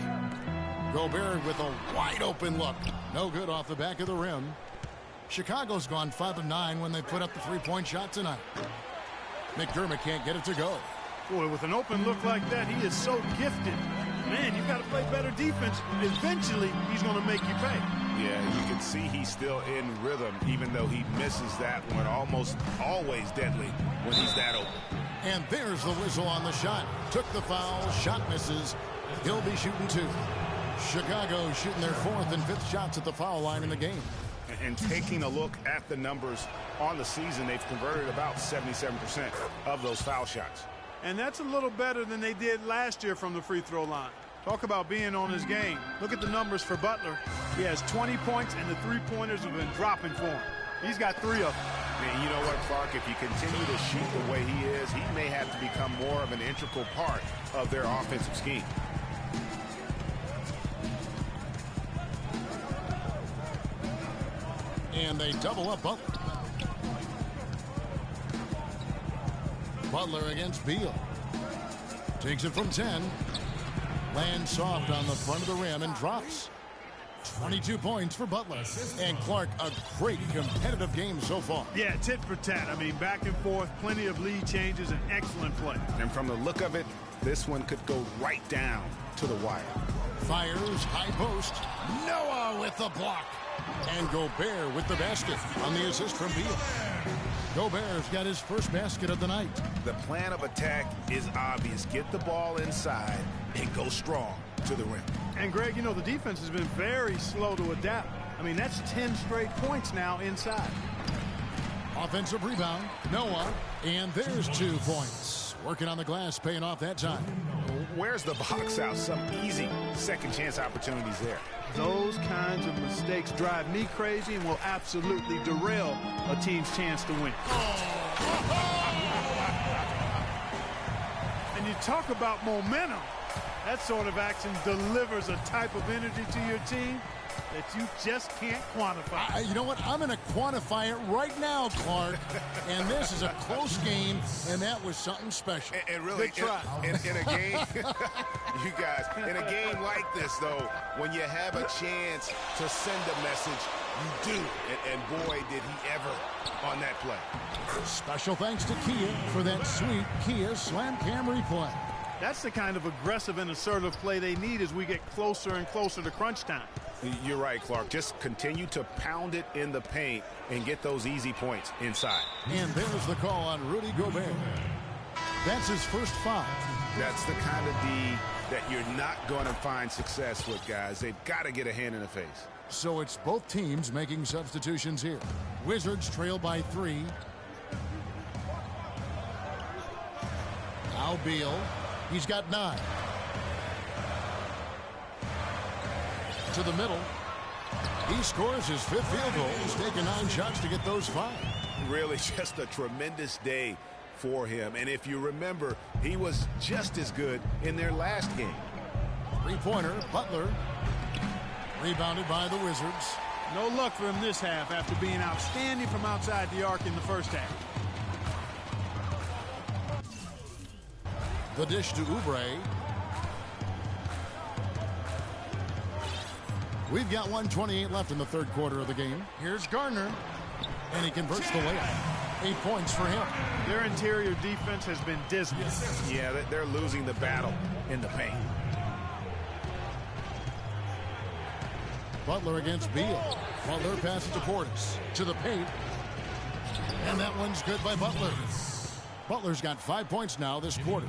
A: Gobert with a wide open look. No good off the back of the rim. Chicago's gone 5 of 9 when they put up the three-point shot tonight. McDermott can't get it to go.
C: Boy, with an open look like that, he is so gifted. Man, you got to play better defense. Eventually, he's going to make you pay.
B: Yeah, you can see he's still in rhythm, even though he misses that one. Almost always deadly when he's that open.
A: And there's the whistle on the shot. Took the foul, shot misses. He'll be shooting 2. Chicago shooting their 4th and 5th shots at the foul line in the game.
B: And taking a look at the numbers on the season, they've converted about 77% of those foul shots.
C: And that's a little better than they did last year from the free throw line. Talk about being on his game. Look at the numbers for Butler. He has 20 points, and the three-pointers have been dropping for him. He's got 3 of them.
B: And you know what, Clark? If you continue to shoot the way he is, he may have to become more of an integral part of their offensive scheme.
A: And they double up Butler. Butler against Beal. Takes it from 10. Lands soft on the front of the rim and drops. 22 points for Butler. And Clark, a great competitive game so far.
C: Yeah, tit for tat. I mean, back and forth, plenty of lead changes, and excellent play.
B: And from the look of it, this one could go right down to the wire.
A: Fires, high post. Noah with the block. And Gobert with the basket on the assist from Beal. Gobert's got his first basket of the night.
B: The plan of attack is obvious. Get the ball inside and go strong to the rim.
C: And, Greg, you know, the defense has been very slow to adapt. I mean, that's 10 straight points now inside.
A: Offensive rebound, Noah, and there's 2 points. Working on the glass, paying off that time.
B: Where's the box out? Some easy second chance opportunities there.
C: Those kinds of mistakes drive me crazy and will absolutely derail a team's chance to win. And you talk about momentum. That sort of action delivers a type of energy to your team that you just can't quantify.
A: You know what? I'm going to quantify it right now, Clark. And this is a close game, and that was something special.
B: And really, in a game, you guys, in a game like this, though, when you have a chance to send a message, you do. And boy, did he ever on that play.
A: Special thanks to Kia for that sweet Kia Slam Cam replay.
C: That's the kind of aggressive and assertive play they need as we get closer and closer to crunch time.
B: You're right, Clark. Just continue to pound it in the paint and get those easy points inside.
A: And there's the call on Rudy Gobert. That's his first foul.
B: That's the kind of D that you're not going to find success with, guys. They've got to get a hand in the face.
A: So it's both teams making substitutions here. Wizards trail by 3. Now Beal. He's got 9. To the middle. He scores his 5th field goal. He's taken 9 shots to get those 5.
B: Really just a tremendous day for him. And if you remember, he was just as good in their last game.
A: 3-pointer, Butler. Rebounded by the Wizards.
C: No luck for him this half after being outstanding from outside the arc in the first half.
A: The dish to Oubre. We've got 1:28 left in the third quarter of the game. Here's Gardner, and he converts the layup. 8 points for him.
C: Their interior defense has been dismal.
B: Yeah, they're losing the battle in the paint.
A: Butler against Beal. Butler passes to Portis. To the paint. And that one's good by Butler. Butler's got 5 points now this quarter.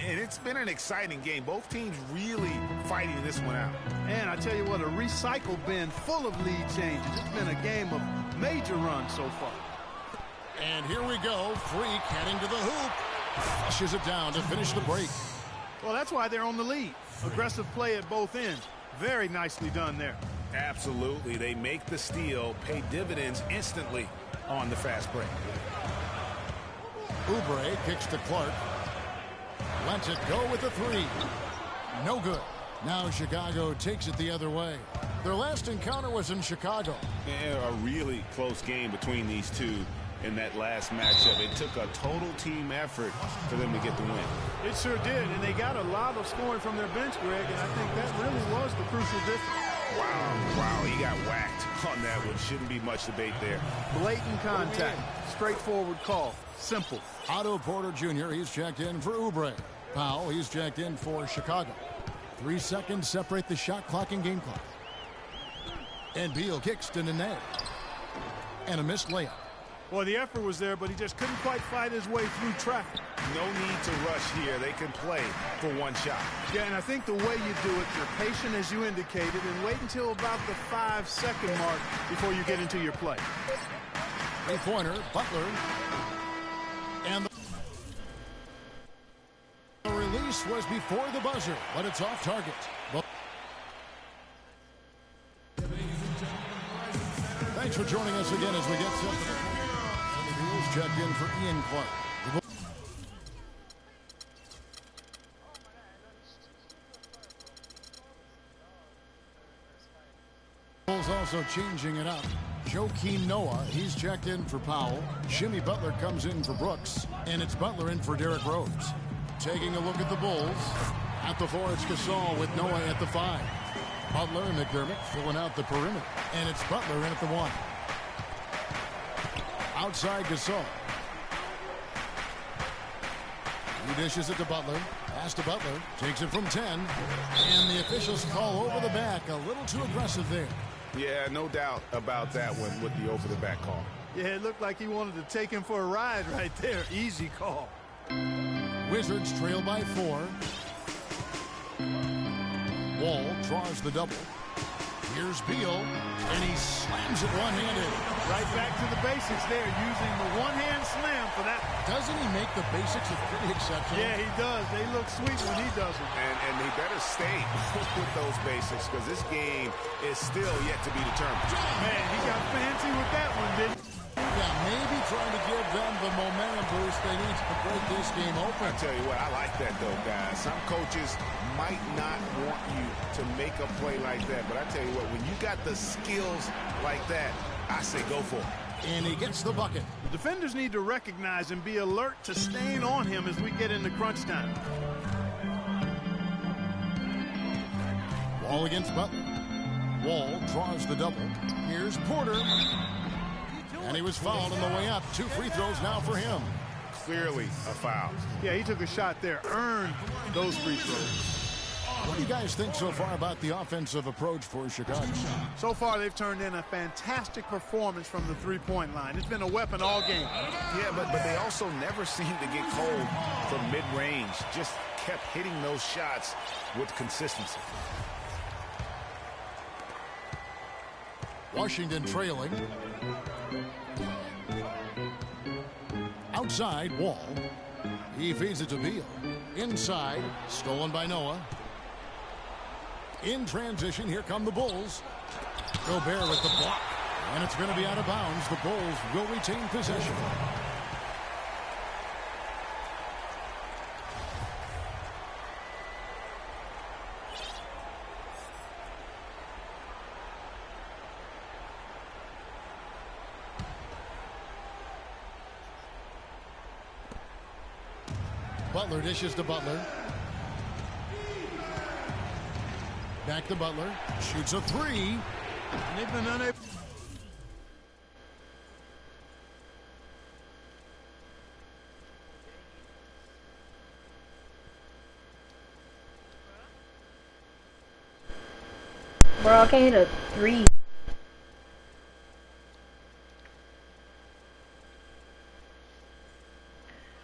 B: And it's been an exciting game. Both teams really fighting this one out.
C: And I tell you what, a recycle bin full of lead changes. It's been a game of major runs so far.
A: And here we go. Freak heading to the hoop. Flushes it down to finish the break.
C: Well, that's why they're on the lead. Aggressive play at both ends. Very nicely done there.
B: Absolutely. They make the steal, pay dividends instantly on the fast break.
A: Oubre kicks to Clark. Lets it go with the three. No good. Now Chicago takes it the other way. Their last encounter was in Chicago.
B: Yeah, a really close game between these two in that last matchup. It took a total team effort for them to get the win.
C: It sure did, and they got a lot of scoring from their bench, Greg, and I think that really was the crucial difference.
B: Wow, he got whacked on that one. Shouldn't be much debate there.
C: Blatant contact, straightforward call, simple.
A: Otto Porter Jr., he's checked in for Oubre. Powell, he's checked in for Chicago. 3 seconds separate the shot clock and game clock. And Beal kicks to Nene. And a missed layup.
C: Well, the effort was there, but he just couldn't quite fight his way through traffic.
B: No need to rush here. They can play for one shot.
C: Yeah, and I think the way you do it, you're patient as you indicated, and wait until about the 5-second mark before you get into your play.
A: 3-pointer, Butler. And the release was before the buzzer, but it's off target. Thanks for joining us again as we get set for the Beals checked in for Ian Clark. The Bulls also changing it up. Joakim Noah, he's checked in for Powell. Jimmy Butler comes in for Brooks. And it's Butler in for Derrick Rose. Taking a look at the Bulls. At the 4, it's Gasol with Noah at the 5. Butler and McDermott filling out the perimeter. And it's Butler in at the 1. Outside Gasol. He dishes it to Butler. Pass to Butler. Takes it from 10. And the officials call over the back. A little too aggressive there.
B: Yeah, no doubt about that one with the over-the-back call.
C: Yeah, it looked like he wanted to take him for a ride right there. Easy call.
A: Wizards trail by 4. Wall draws the double. Here's Beal, and he slams it one-handed.
C: Right back to the basics there, using the one-hand slam for that.
A: Doesn't he make the basics look pretty exceptional?
C: Yeah, he does. They look sweet when he does them.
B: And they better stay with those basics because this game is still yet to be determined.
C: Man, he got fancy with that one, didn't he?
A: Yeah, maybe trying to give them the momentum boost they need to break this game open.
B: I tell you what, I like that though, guys. Some coaches might not want you to make a play like that, but I tell you what, when you got the skills like that, I say go for it.
A: And he gets the bucket.
C: The defenders need to recognize and be alert to staying on him as we get into crunch time.
A: Wall against Butler. Wall draws the double. Here's Porter. And he was fouled on the way up. 2 free throws now for him.
B: Clearly a foul.
C: Yeah, he took a shot there. Earned those free throws.
A: What do you guys think so far about the offensive approach for Chicago?
C: So far, they've turned in a fantastic performance from the three-point line. It's been a weapon all game.
B: Yeah, but they also never seem to get cold from mid-range. Just kept hitting those shots with consistency.
A: Washington trailing. Outside, Wall. He feeds it to Beal. Inside, stolen by Noah. In transition, here come the Bulls. Gobert with the block. And it's going to be out of bounds. The Bulls will retain possession. Butler dishes to Butler. Back to Butler. Shoots a 3.
C: And they've been unable.
D: Bro, I can't hit a 3.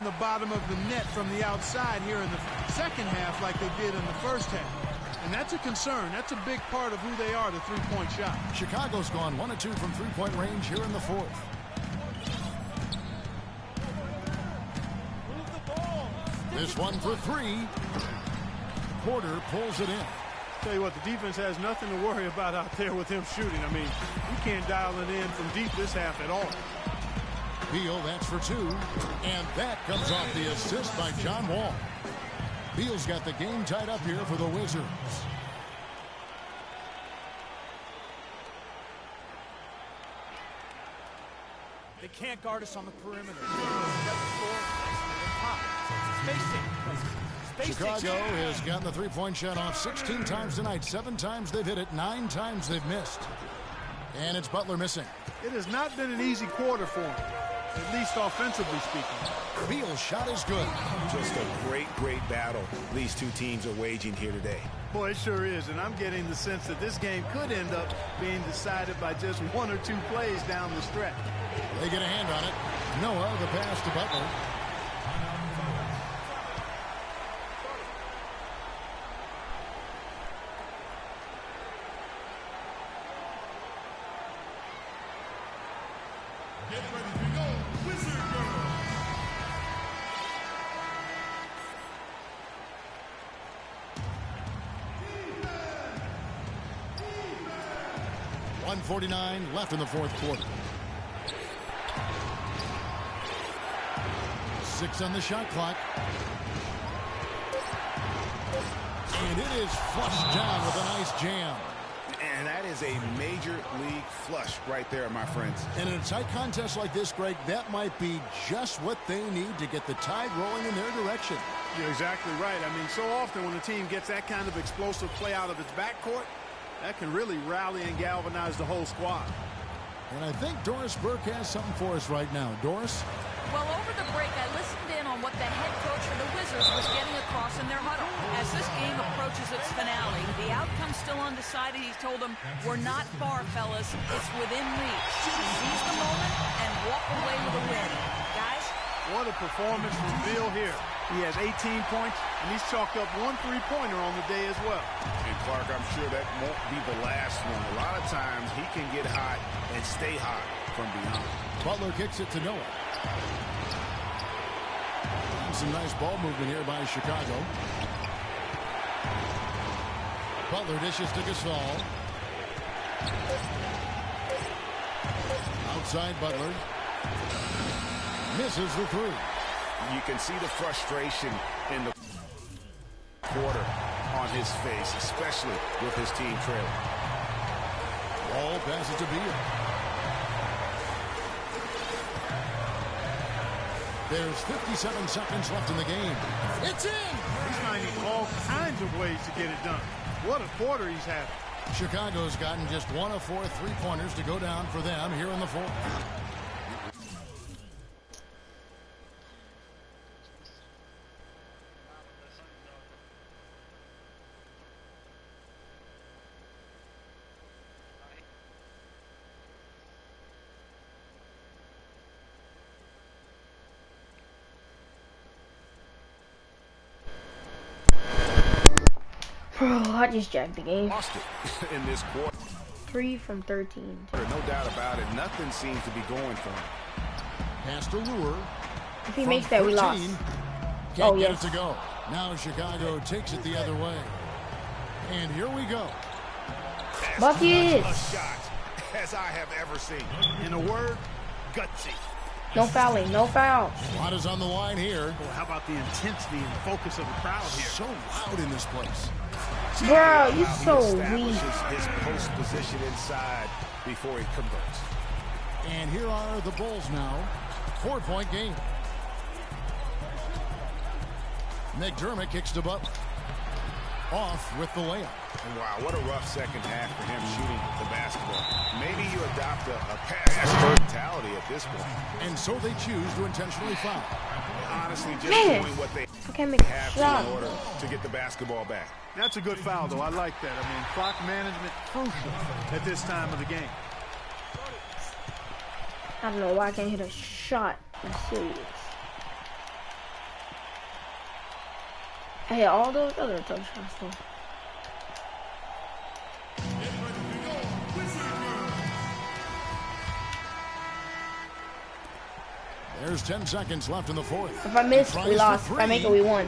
C: The bottom of the net from the outside here in the second half like they did in the first half. And that's a concern. That's a big part of who they are, the three-point shot.
A: Chicago's gone 1 of 2 from three-point range here in the fourth. This one for 3. Porter pulls it in.
C: Tell you what, the defense has nothing to worry about out there with him shooting. I mean, you can't dial it in from deep this half at all.
A: Beal, that's for 2. And that comes off the assist by John Wall. Beal's got the game tied up here for the Wizards.
L: They can't guard us on the perimeter.
A: Chicago has gotten the three-point shot off 16 times tonight. 7 times they've hit it, 9 times they've missed. And it's Butler missing.
C: It has not been an easy quarter for him, at least offensively speaking.
A: Beal's shot is good.
B: Just a great battle these two teams are waging here today.
C: Boy, it sure is, and I'm getting the sense that this game could end up being decided by just 1 or 2 plays down the stretch.
A: They get a hand on it. Noah, the pass to Butler.
M: Get ready to go, Wizard Girl!
A: Defense. 1:49 left in the fourth quarter. 6 on the shot clock. And it is flushed down with a nice jam.
B: And that is a major league flush right there, my friends.
A: And in a tight contest like this, Greg, that might be just what they need to get the tide rolling in their direction.
C: You're exactly right. I mean, so often when a team gets that kind of explosive play out of its backcourt, that can really rally and galvanize the whole squad.
A: And I think Doris Burke has something for us right now. Doris?
F: Well, over the break, I listened in on what the head coach for the Wizards was getting across in their huddle. As this game approaches its finale, the outcome's still undecided. He told them, we're not far, fellas. It's within reach. Seize the moment and walk away with a win. Guys?
C: What a performance from Beal here. He has 18 points, and he's chalked up 1 3-pointer on the day as well.
B: And Clark, I'm sure that won't be the last one. A lot of times he can get hot and stay hot from beyond.
A: Butler kicks it to Noah. Some nice ball movement here by Chicago. Butler dishes to Gasol. Outside Butler. Misses the 3.
B: You can see the frustration in the quarter on his face, especially with his team trailing.
A: Ball passes to Beal. There's 57 seconds left in the game. It's in!
C: He's finding all kinds of ways to get it done. What a quarter he's having.
A: Chicago's gotten just 1 of 4 3-pointers to go down for them here in the fourth.
D: Bro, I just jacked the game.
B: Lost it in this quarter.
D: 3 from 13.
B: No doubt about it. Nothing seems to be going for him.
A: Pass to Lure.
D: If he makes that, we lost.
A: Can't get it to go. Now Chicago takes it the other way. And here we go.
D: Bucket.
B: A shot as I have ever seen.
C: In a word, gutsy.
D: No fouling, no foul.
A: A lot is on the line here.
C: Well, how about the intensity and focus of the crowd here?
A: So loud in this place.
D: Bro, you're so
B: weak. His post position inside before he converts.
A: And here are the Bulls now. 4-point game. McDermott kicks to Butler. off with the layup.
B: Wow, what a rough second half for him shooting the basketball. Maybe you adopt a pass mentality at this point.
A: And so they choose to intentionally foul.
B: Honestly, just doing what they have to in order to get the basketball back.
C: That's a good foul, though. I like that. I mean, clock management crucial at this time of the game.
D: I don't know why I can't hit a shot. I'm serious. I hit all those other tough shots, though.
A: There's 10 seconds left in the fourth.
D: If I miss, we lost. If I make it, we won.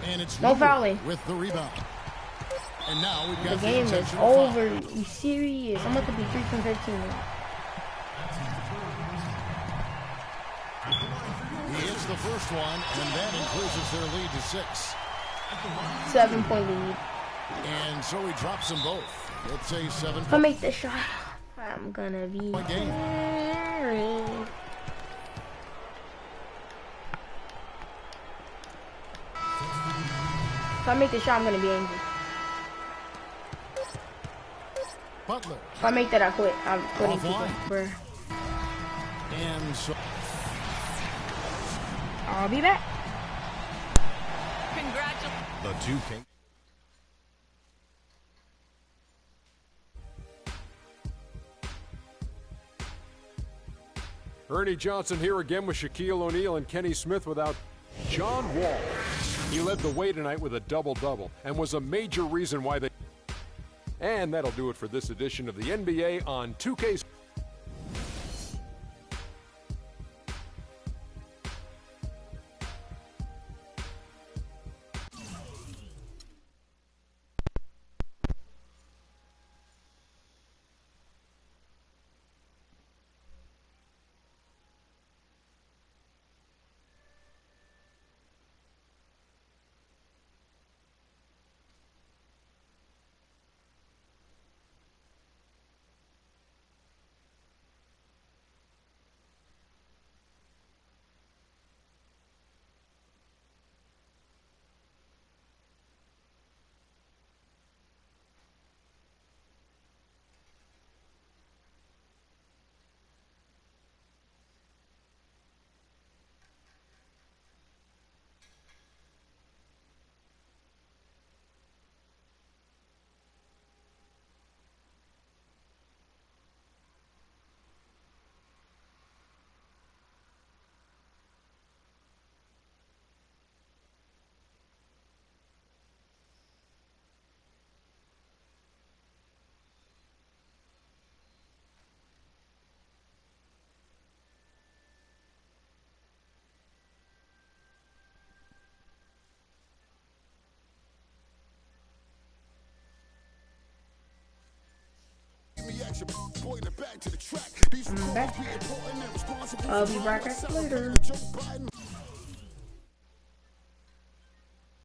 A: And it's
D: no fouling.
A: With the rebound. And now we've got
D: the game is over. You serious? I'm about to be 3 from 15 now.
A: He hits the first one, and that increases their lead to 6.
D: 7-point lead.
A: And so he drops them both. It's a 7.
D: If I make the shot, I'm gonna be very. If I make the shot, I'm gonna be angry.
A: Butler.
D: If I make that, I quit. I'm quitting people.
A: And so
D: I'll be back.
F: Congratulations.
I: The 2K.
J: Ernie Johnson here again with Shaquille O'Neal and Kenny Smith without John Wall. He led the way tonight with a double-double and was a major reason why they... And that'll do it for this edition of the NBA on 2K.
D: I'm back. I'll be back later.